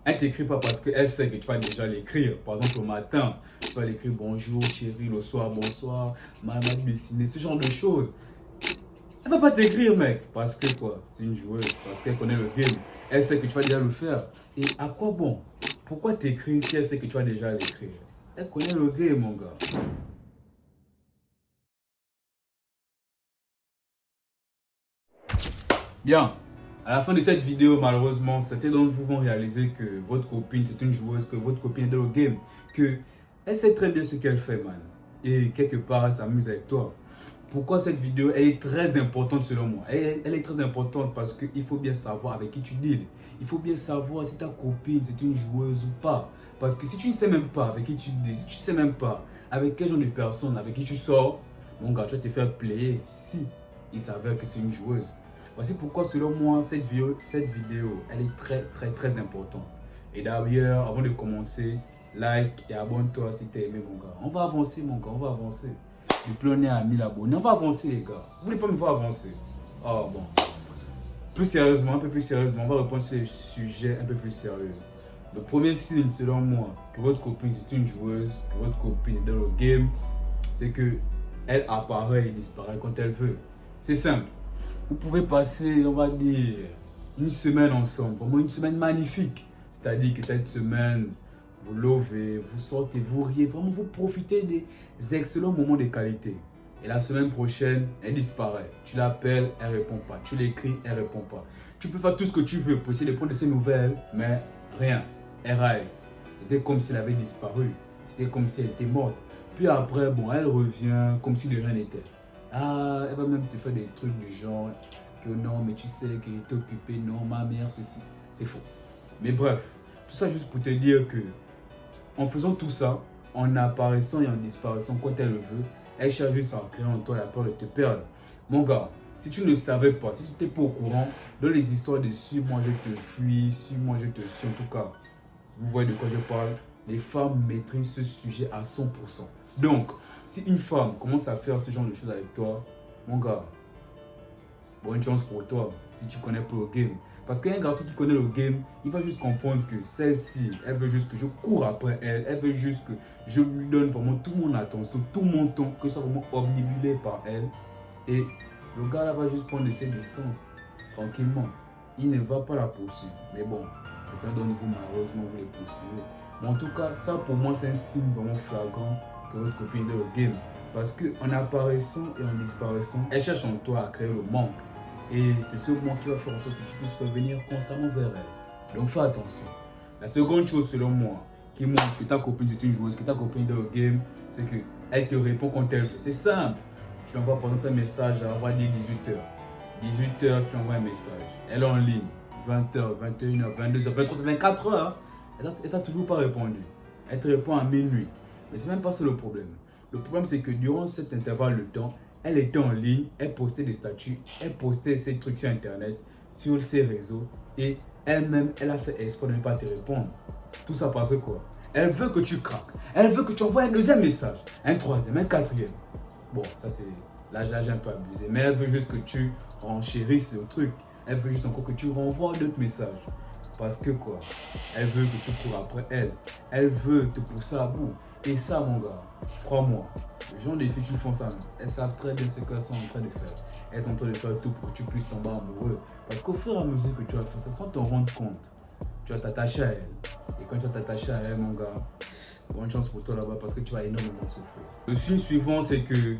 Elle t'écrit pas parce qu'elle sait que tu vas déjà l'écrire. Par exemple, au matin, tu vas l'écrire bonjour chérie, le soir bonsoir, maman dessiné, ce genre de choses. Elle va pas t'écrire, mec, parce que quoi? C'est une joueuse, parce qu'elle connaît le game. Elle sait que tu vas déjà le faire. Et à quoi bon? Pourquoi t'écrire si elle sait que tu vas déjà l'écrire? Elle connaît le game, mon gars. Bien, à la fin de cette vidéo, malheureusement, certains d'entre vous vont réaliser que votre copine, c'est une joueuse, que votre copine est dans le game, que elle sait très bien ce qu'elle fait, man. Et quelque part, elle s'amuse avec toi. Pourquoi cette vidéo, elle est très importante selon moi. Elle est très importante parce qu'il faut bien savoir avec qui tu deals. Il faut bien savoir si ta copine, c'est une joueuse ou pas. Parce que si tu ne sais même pas avec qui tu deals, si tu ne sais même pas avec quel genre de personne, avec qui tu sors, mon gars, tu vas te faire player si il s'avère que c'est une joueuse. Voici pourquoi, selon moi, cette vidéo, elle est très importante. Et d'ailleurs, avant de commencer, like et abonne-toi si tu as aimé, mon gars. On va avancer, mon gars, on va avancer. Depuis on est à 1000 abonnés, on va avancer, les gars. Vous voulez pas me voir avancer? Oh, bon. Plus sérieusement, un peu plus sérieusement, on va répondre sur les sujets un peu plus sérieux. Le premier signe, selon moi, que votre copine est une joueuse, que votre copine est dans le game, c'est que elle apparaît et disparaît quand elle veut. C'est simple. Vous pouvez passer, on va dire, une semaine ensemble, vraiment une semaine magnifique. C'est-à-dire que cette semaine, vous lovez, vous sortez, vous riez, vraiment vous profitez des excellents moments de qualité. Et la semaine prochaine, elle disparaît. Tu l'appelles, elle ne répond pas. Tu l'écris, elle ne répond pas. Tu peux faire tout ce que tu veux pour essayer de prendre de ses nouvelles, mais rien. RAS. C'était comme si elle avait disparu. C'était comme si elle était morte. Puis après, bon, elle revient comme si de rien n'était. Ah, elle va même te faire des trucs du genre que non, mais tu sais que j'étais occupé, non, ma mère, ceci. C'est faux. Mais bref, tout ça juste pour te dire que en faisant tout ça, en apparaissant et en disparaissant quand elle le veut, elle cherche juste à créer en toi la peur de te perdre. Mon gars, si tu ne savais pas, si tu n'étais pas au courant, dans les histoires de suis-moi, je te fuis, suis-moi, je te suis, en tout cas, vous voyez de quoi je parle, les femmes maîtrisent ce sujet à 100%. Donc, si une femme commence à faire ce genre de choses avec toi, mon gars, bonne chance pour toi si tu connais pas le game. Parce qu'un garçon qui connaît le game, il va juste comprendre que celle-ci, elle veut juste que je cours après elle, elle veut juste que je lui donne vraiment toute mon attention, tout mon temps, que je sois vraiment obnubilé par elle. Et le gars là va juste prendre ses distances, tranquillement. Il ne va pas la poursuivre. Mais bon, certains d'entre vous, malheureusement, vous les poursuivez. Mais en tout cas, ça pour moi, c'est un signe vraiment flagrant que votre copine est au game. Parce qu'en apparaissant et en disparaissant, elle cherche en toi à créer le manque. Et c'est ce manque qui va faire en sorte que tu puisses revenir constamment vers elle. Donc fais attention. La seconde chose, selon moi, qui montre que ta copine est une joueuse, que ta copine est au game, c'est qu'elle te répond quand elle veut. C'est simple. Tu envoies par exemple un message à 18h. 18h, tu envoies un message. Elle est en ligne. 20h, 21h, 22h, 23h, 24h. Elle t'a toujours pas répondu. Elle te répond à minuit. Mais c'est même pas ça le problème. Le problème, c'est que durant cet intervalle de temps, elle était en ligne, elle postait des statuts, elle postait ses trucs sur Internet, sur ses réseaux. Et elle-même, elle a fait exprès de ne pas te répondre. Tout ça parce que quoi? Elle veut que tu craques. Elle veut que tu envoies un deuxième message, un troisième, un quatrième. Bon, ça c'est... Là, j'ai un peu abusé. Mais elle veut juste que tu renchérisses le truc. Elle veut juste encore que tu renvoies d'autres messages. Parce que quoi? Elle veut que tu cours après elle. Elle veut te pousser à bout. Et ça, mon gars, crois-moi, les gens des filles qui font ça, elles savent très bien ce qu'elles sont en train de faire. Elles sont en train de faire tout pour que tu puisses tomber amoureux. Parce qu'au fur et à mesure que tu vas faire ça, sans t'en rendre compte, tu vas t'attacher à elle. Et quand tu vas t'attacher à elle, mon gars, bonne chance pour toi là-bas parce que tu vas énormément souffrir. Le signe suivant, c'est que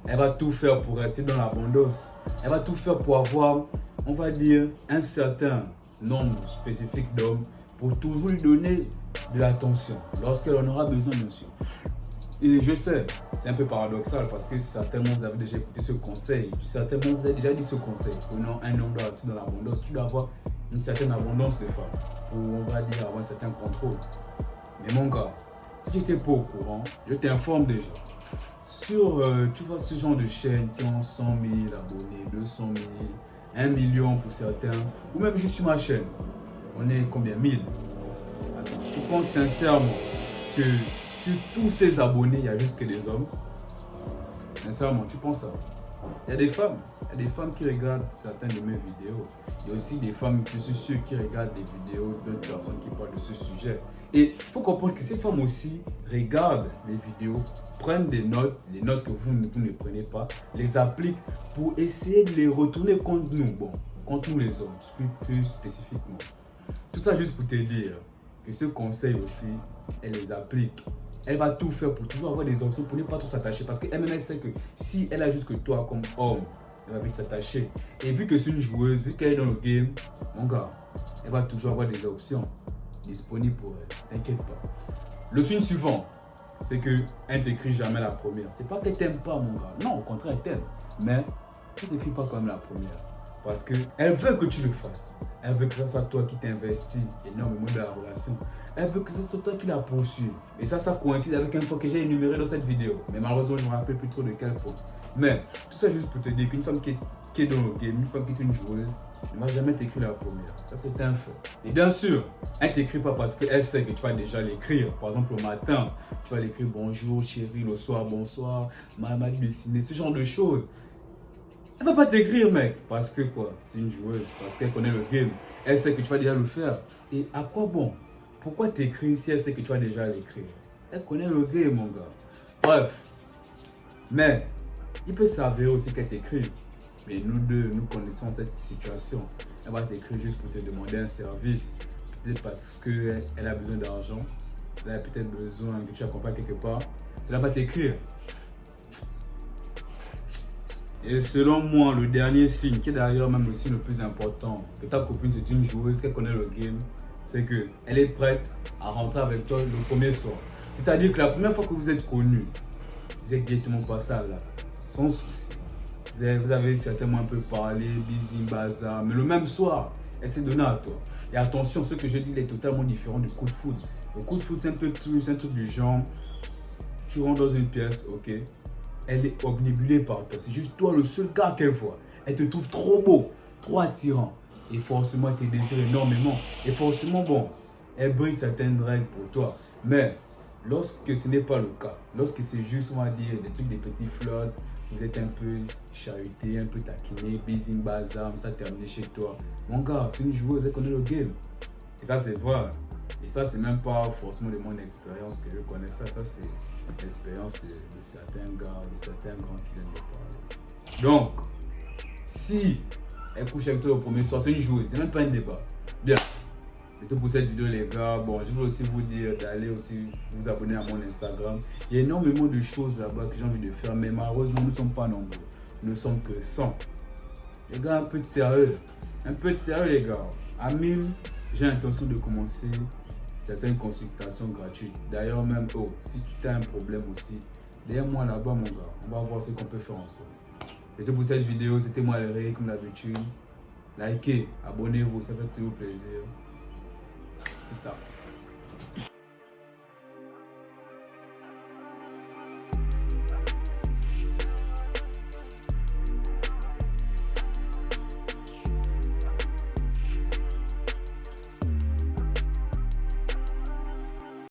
elle va tout faire pour rester dans l'abondance. Elle va tout faire pour avoir, on va dire, un certain nombre spécifique d'hommes pour toujours lui donner de l'attention lorsqu'elle en aura besoin, bien sûr. Et je sais, c'est un peu paradoxal parce que certainement vous avez déjà écouté ce conseil. Certainement vous avez déjà dit ce conseil. Prenons un homme doit rester dans l'abondance. Tu dois avoir une certaine abondance de femmes pour, on va dire, avoir un certain contrôle. Mais mon gars, si tu n'étais pas au courant, je t'informe déjà. Sur, tu vois, ce genre de chaînes qui ont 100 000 abonnés, 200 000, 1 million pour certains, ou même juste sur ma chaîne, on est combien? 1000. Attends, tu penses sincèrement que sur tous ces abonnés, il n'y a juste que des hommes? Sincèrement, tu penses ça? Il y a des femmes. Il y a des femmes qui regardent certaines de mes vidéos. Il y a aussi des femmes, je suis sûr, qui regardent des vidéos d'autres personnes qui parlent de ce sujet. Et il faut comprendre que ces femmes aussi regardent les vidéos, prennent des notes, les notes que vous ne prenez pas, les appliquent pour essayer de les retourner contre nous. Bon, contre nous les hommes, plus spécifiquement. Tout ça juste pour te dire que ce conseil aussi, elle les applique. Elle va tout faire pour toujours avoir des options pour ne pas trop s'attacher. Parce qu'elle-même, elle sait que si elle a juste que toi comme homme, elle va vite s'attacher. Et vu que c'est une joueuse, vu qu'elle est dans le game, mon gars, elle va toujours avoir des options disponibles pour elle. T'inquiète pas. Le signe suivant, c'est qu'elle ne t'écrit jamais la première. C'est pas qu'elle t'aime pas, mon gars. Non, au contraire, elle t'aime. Mais elle ne t'écrit pas comme la première. Parce qu'elle veut que tu le fasses. Elle veut que ce soit toi qui t'investis énormément dans la relation. Elle veut que ce soit toi qui la poursuive. Et ça coïncide avec un point que j'ai énuméré dans cette vidéo. Mais malheureusement, je ne me rappelle plus trop de quel point. Mais tout ça juste pour te dire qu'une femme qui est dans le game, une femme qui est une joueuse, ne va jamais t'écrire la première. Ça, c'est un fait. Et bien sûr, elle ne t'écrit pas parce qu'elle sait que tu vas déjà l'écrire. Par exemple, le matin, tu vas l'écrire bonjour chérie, le soir bonsoir, maman du ciné, ce genre de choses. Elle va pas t'écrire, mec. Parce que quoi? C'est une joueuse. Parce qu'elle connaît le game. Elle sait que tu vas déjà le faire. Et à quoi bon? Pourquoi t'écrire si elle sait que tu vas déjà l'écrire? Elle connaît le game, mon gars. Bref. Mais, il peut s'avérer aussi qu'elle t'écrit. Mais nous deux, nous connaissons cette situation. Elle va t'écrire juste pour te demander un service. Peut-être parce qu'elle a besoin d'argent. Elle a peut-être besoin que tu l'accompagnes quelque part. Cela va t'écrire. Et selon moi, le dernier signe, qui est d'ailleurs même aussi le plus important, que ta copine c'est une joueuse, qu'elle connaît le game, c'est qu'elle est prête à rentrer avec toi le premier soir. C'est-à-dire que la première fois que vous êtes connus, vous êtes directement passé là, sans souci. Vous avez certainement un peu parlé, busy, bazar, mais le même soir, elle s'est donnée à toi. Et attention, ce que je dis est totalement différent du coup de foot. Le coup de foot, c'est un peu plus un truc du genre, tu rentres dans une pièce, ok. Elle est obnubilée par toi. C'est juste toi le seul gars qu'elle voit. Elle te trouve trop beau, trop attirant. Et forcément, elle te désire énormément. Et forcément, bon, elle brise certaines règles pour toi. Mais lorsque ce n'est pas le cas, lorsque c'est juste, on va dire, des trucs, des petits flirts, vous êtes un peu chahuté, un peu taquiné, busy, bazar, ça terminé chez toi. Mon gars, c'est une joueuse, elle connaît le game. Et ça, c'est vrai. Et ça, c'est même pas forcément de mon expérience que je connais ça. Ça, c'est l'expérience de certains gars, de certains grands qui viennent de parler. Donc, si elle couche avec toi au premier soir, c'est une joueuse, c'est même pas un débat. Bien, c'est tout pour cette vidéo, les gars. Bon, je veux aussi vous dire d'aller aussi vous abonner à mon Instagram. Il y a énormément de choses là-bas que j'ai envie de faire, mais malheureusement, nous ne sommes pas nombreux. Nous ne sommes que 100. Les gars, un peu de sérieux. Un peu de sérieux, les gars. À 1000, j'ai l'intention de commencer certaines consultations gratuites. D'ailleurs, même, si tu as un problème aussi, derrière moi là-bas, mon gars, on va voir ce qu'on peut faire ensemble. C'était pour cette vidéo, c'était moi, Léry, comme d'habitude. Likez, abonnez-vous, ça fait toujours plaisir. C'est ça.